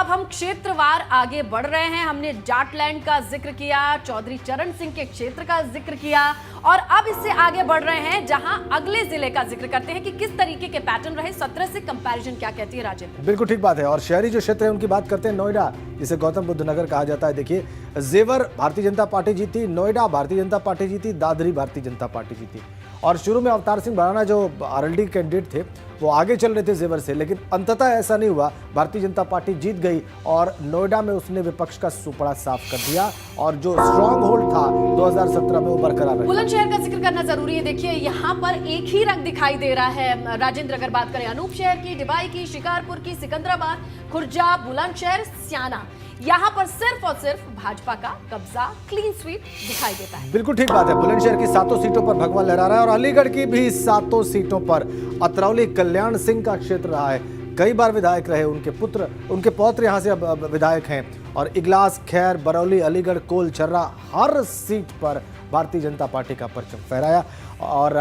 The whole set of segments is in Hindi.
अब हम क्षेत्रवार आगे बढ़ रहे हैं। हमने जाटलैंड का जिक्र किया, चौधरी चरण सिंह के क्षेत्र का जिक्र किया और अब इससे आगे बढ़ रहे हैं जहां अगले जिले का जिक्र करते हैं कि किस तरीके के पैटर्न रहे। 17 से कंपैरिजन क्या कहती है राजेंद्र? बिल्कुल ठीक बात है। और शहरी जो क्षेत्र है उनकी बात करते हैं। नोएडा, जिसे गौतम बुद्ध नगर कहा जाता है, देखिए जेवर भारतीय जनता पार्टी जीती, नोएडा भारतीय जनता पार्टी जीती, दादरी भारतीय जनता पार्टी जीती। और शुरू में अवतार सिंह भराना जो आरएलडी कैंडिडेट थे वो आगे चल रहे थे जेवर से, लेकिन अंततः ऐसा नहीं हुआ। भारतीय जनता पार्टी जीत गई और नोएडा में उसने विपक्ष का सुपड़ा साफ कर दिया और जो स्ट्रॉन्ग होल्ड था 2017 में वो बरकरार रहा। बुलंदशहर का जिक्र करना जरूरी है। देखिए यहाँ पर एक ही रंग दिखाई दे रहा है राजेंद्र। अगर बात करें अनूपशहर की, डिबाई की, शिकारपुर की, सिकंदराबाद, खुर्जा, बुलंदशहर, स्याना, यहाँ पर सिर्फ और सिर्फ भाजपा का कब्जा, क्लीन स्वीप दिखाई देता है। बिल्कुल ठीक बात है। बुलंदशहर की 7 सीटों पर भगवा लहरा रहा है और अलीगढ़ की भी 7 सीटों पर अतरौली कल्याण सिंह का क्षेत्र रहा है। कई बार विधायक रहे, उनके पौत्र यहाँ से अब विधायक हैं। और इगलास, खैर, बरौली, अलीगढ़, कोल, छर्रा, हर सीट पर भारतीय जनता पार्टी का परचम फहराया। और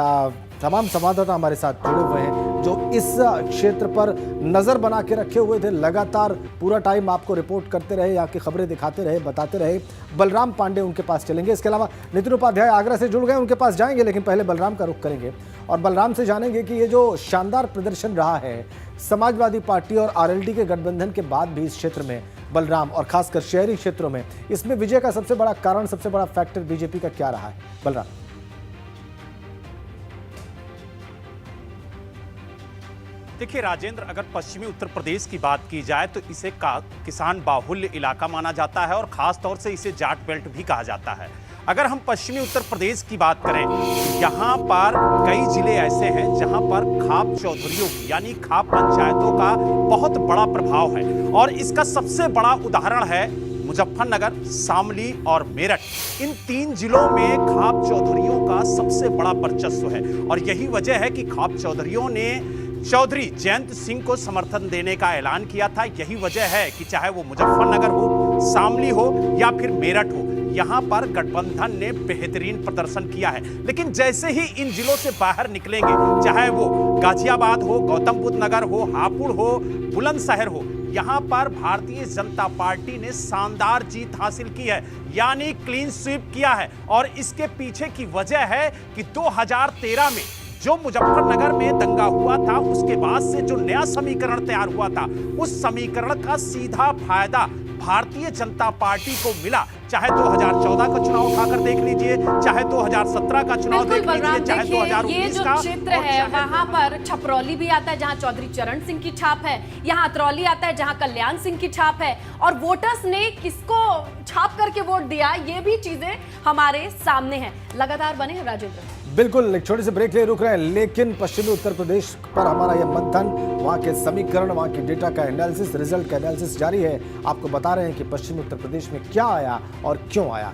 तमाम संवाददाता हमारे साथ जुड़े हुए हैं जो इस क्षेत्र पर नजर बना के रखे हुए थे। लगातार पूरा टाइम आपको रिपोर्ट करते रहे, यहाँ की खबरें दिखाते रहे, बताते रहे। बलराम पांडे उनके पास चलेंगे। इसके अलावा नितिन उपाध्याय आगरा से जुड़ गए, उनके पास जाएंगे, लेकिन पहले बलराम का रुख करेंगे और बलराम से जानेंगे कि ये जो शानदार प्रदर्शन रहा है समाजवादी पार्टी और आरएलडी के गठबंधन के बाद भी इस क्षेत्र में, बलराम, और खासकर शहरी क्षेत्रों में, इसमें विजय का सबसे बड़ा कारण, सबसे बड़ा फैक्टर बीजेपी का क्या रहा है? बलराम। देखिए राजेंद्र, अगर पश्चिमी उत्तर प्रदेश की बात की जाए तो इसे किसान बाहुल्य इलाका माना जाता है और खास तौर से इसे जाट बेल्ट भी कहा जाता है। अगर हम पश्चिमी उत्तर प्रदेश की बात करें, यहाँ पर कई जिले ऐसे हैं जहाँ पर खाप चौधरियों यानी खाप पंचायतों का बहुत बड़ा प्रभाव है और इसका सबसे बड़ा उदाहरण है मुजफ्फरनगर, शामली और मेरठ। इन 3 जिलों में खाप चौधरियों का सबसे बड़ा वर्चस्व है और यही वजह है कि खाप चौधरियों ने चौधरी जयंत सिंह को समर्थन देने का ऐलान किया था। यही वजह है कि चाहे वो मुजफ्फरनगर हो, शामली हो या फिर मेरठ हो, यहाँ पर गठबंधन ने बेहतरीन प्रदर्शन किया है। लेकिन जैसे ही इन जिलों से बाहर निकलेंगे, चाहे वो गाजियाबाद हो, गौतम बुद्ध नगर हो, हापुड़ हो, बुलंदशहर हो, यहाँ पर भारतीय जनता पार्टी ने शानदार जीत हासिल की है, यानी क्लीन स्वीप किया है। और इसके पीछे की वजह है कि 2013 में जो मुजफ्फरनगर में दंगा हुआ था, उसके बाद से जो नया समीकरण तैयार हुआ था, उस समीकरण का सीधा फायदा भारतीय जनता पार्टी को मिला। चाहे 2014 का चुनाव उठाकर देख लीजिए, चाहे 2017 का चुनाव देख लीजिए, चाहे 2019 का। ये जो क्षेत्र है वहां पर छपरौली भी आता है जहां चौधरी चरण सिंह की छाप है, यहाँ अतरौली आता है जहां कल्याण सिंह की छाप है और वोटर्स ने किसको छाप करके वोट दिया, ये भी चीजें हमारे सामने हैं। लगातार बने हैं राजेंद्र। बिल्कुल, एक छोटे से ब्रेक लिए रुक रहे हैं, लेकिन पश्चिमी उत्तर प्रदेश पर हमारा यह मंथन, वहाँ के समीकरण, वहाँ के डेटा का एनालिसिस, रिजल्ट का एनालिसिस जारी है। आपको बता रहे हैं कि पश्चिमी उत्तर प्रदेश में क्या आया और क्यों आया।